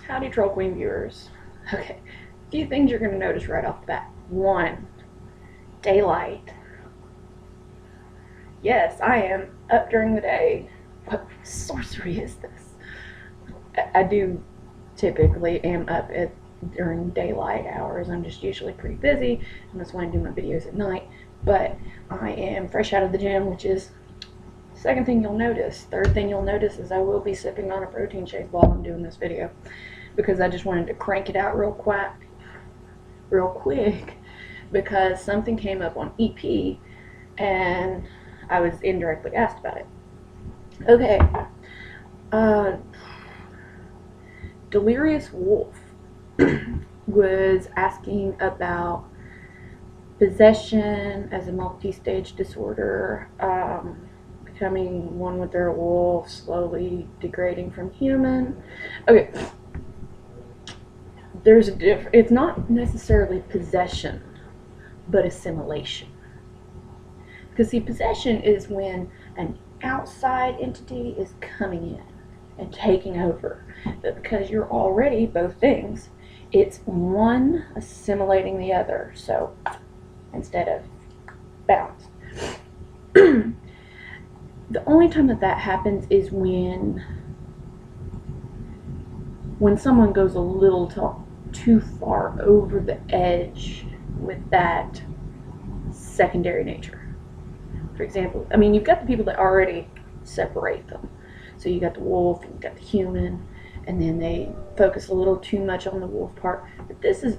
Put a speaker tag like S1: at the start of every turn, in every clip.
S1: Howdy, Troll Queen viewers. Okay, a few things you're going to notice right off the bat. One, daylight. Yes, I am up during the day. What sorcery is this? I do typically am up during daylight hours. I'm just usually pretty busy, and that's why I do my videos at night. But I am fresh out of the gym, which is the second thing you'll notice. Third thing you'll notice is I will be sipping on a protein shake while I'm doing this video, because I just wanted to crank it out real quick because something came up on EP and I was indirectly asked about it. Okay, Delirious Wolf was asking about possession as a multi-stage disorder, becoming one with their wolf, slowly degrading from human. Okay, there's a it's not necessarily possession, but assimilation. Because see, possession is when an outside entity is coming in and taking over. But because you're already both things, it's one assimilating the other. So instead of balanced. The only time that happens is when someone goes a little too far over the edge with that secondary nature. For example, I mean, you've got the people that already separate them. So you got the wolf, and you got the human, and then they focus a little too much on the wolf part. But this is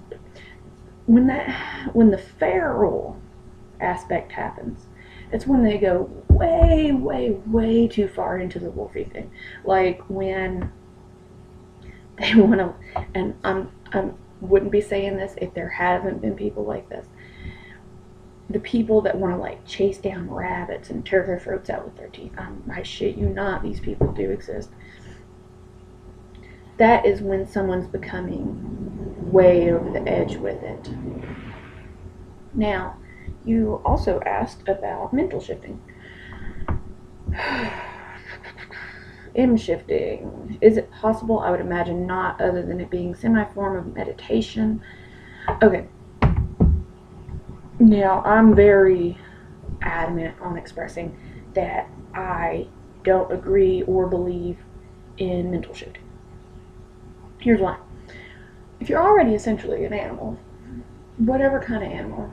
S1: when the feral aspect happens. It's when they go way, way, way too far into the wolfy thing. Like when they want to, and I wouldn't be saying this if there hasn't been people like this. The people that want to like chase down rabbits and tear their throats out with their teeth. I shit you not, these people do exist. That is when someone's becoming way over the edge with it. Now, you also asked about mental shifting. M shifting. Is it possible? I would imagine not, other than it being semi-form of meditation. Okay. Now, I'm very adamant on expressing that I don't agree or believe in mental shifting. Here's why. If you're already essentially an animal, whatever kind of animal,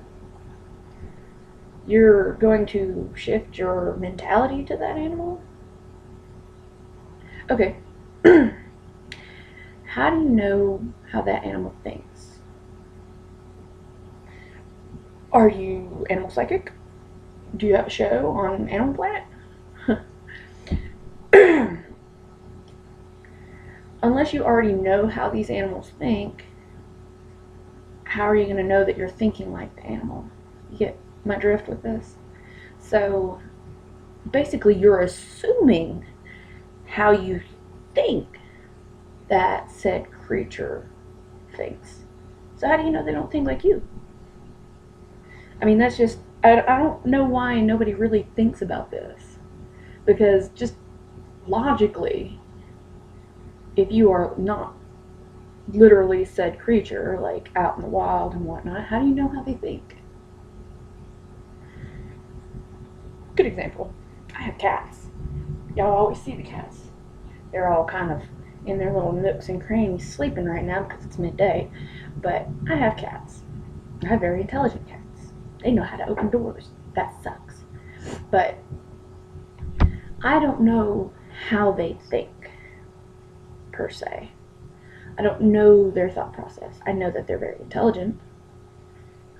S1: you're going to shift your mentality to that animal? Okay. How do you know how that animal thinks? Are you animal psychic? Do you have a show on Animal Planet? Unless you already know how these animals think, how are you going to know that you're thinking like the animal? You get my drift with this? So basically you're assuming how you think that said creature thinks. So how do you know they don't think like you? I mean, that's just, I don't know why nobody really thinks about this. Because just logically, if you are not literally said creature, like out in the wild and whatnot, how do you know how they think? Good example. I have cats. Y'all always see the cats. They're all kind of in their little nooks and crannies sleeping right now because it's midday. But I have cats. I have very intelligent cats. They know how to open doors. That sucks. But I don't know how they think, per se. I don't know their thought process. I know that they're very intelligent.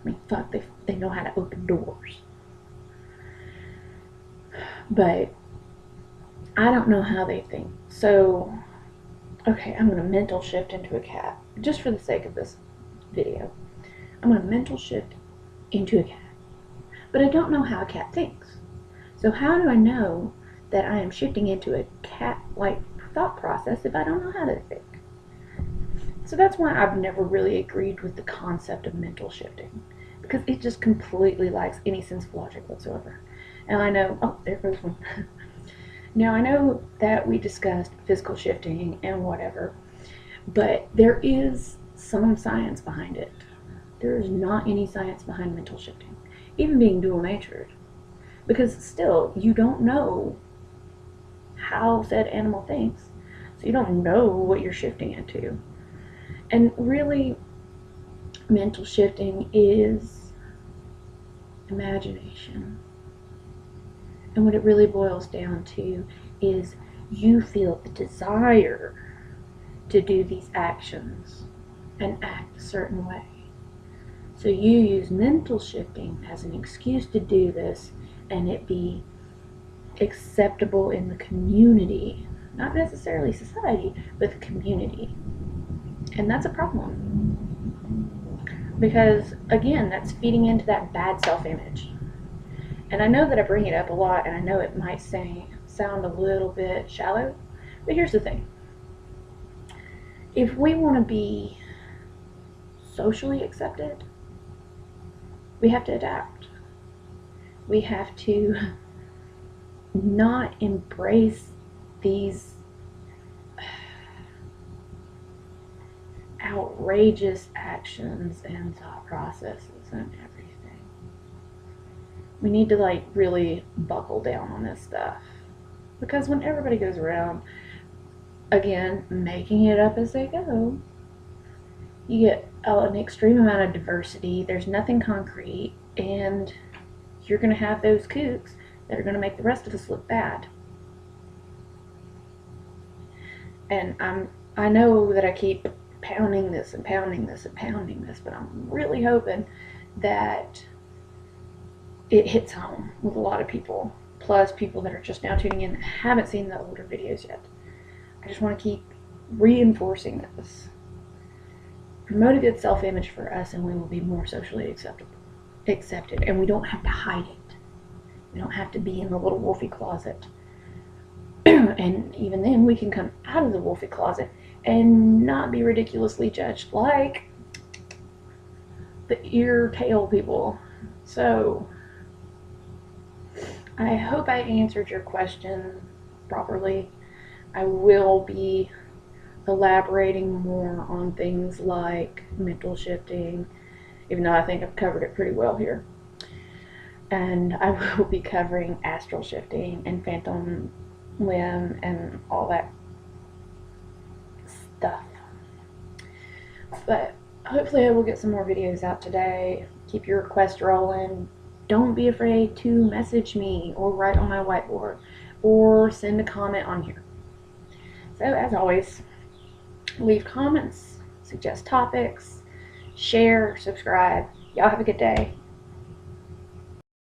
S1: I mean, fuck, they know how to open doors. But I don't know how they think. So, okay, I'm going to mental shift into a cat. Just for the sake of this video. I'm going to mental shift into a cat. But I don't know how a cat thinks. So how do I know that I am shifting into a cat-like thought process if I don't know how to think? So that's why I've never really agreed with the concept of mental shifting. Because it just completely lacks any sense of logic whatsoever. And I know, oh, there goes one. Now I know that we discussed physical shifting and whatever. But there is some science behind it. There is not any science behind mental shifting, even being dual-natured. Because still, you don't know how said animal thinks. So you don't know what you're shifting into. And really, mental shifting is imagination. And what it really boils down to is you feel the desire to do these actions and act a certain way. So you use mental shifting as an excuse to do this and it be acceptable in the community, not necessarily society, but the community. And that's a problem. Because, again, that's feeding into that bad self-image. And I know that I bring it up a lot, and I know it might sound a little bit shallow, but here's the thing. If we want to be socially accepted, we have to adapt. We have to not embrace these outrageous actions and thought processes and everything. We need to really buckle down on this stuff, because when everybody goes around, again, making it up as they go, you get an extreme amount of diversity. There's nothing concrete, and you're going to have those kooks that are going to make the rest of us look bad. And I know that I keep pounding this and pounding this and pounding this, but I'm really hoping that it hits home with a lot of people, plus people that are just now tuning in that haven't seen the older videos yet. I just want to keep reinforcing this. Promote a good self-image for us, and we will be more socially accepted, and we don't have to hide it. We don't have to be in the little wolfie closet. And even then, we can come out of the wolfie closet and not be ridiculously judged like the ear tail people. So I hope I answered your question properly. I will be elaborating more on things like mental shifting, even though I think I've covered it pretty well here. And I will be covering astral shifting and phantom limb and all that stuff. But hopefully I will get some more videos out today. Keep your requests rolling. Don't be afraid to message me or write on my whiteboard or send a comment on here. So as always, leave comments, suggest topics, share, subscribe. Y'all have a good day.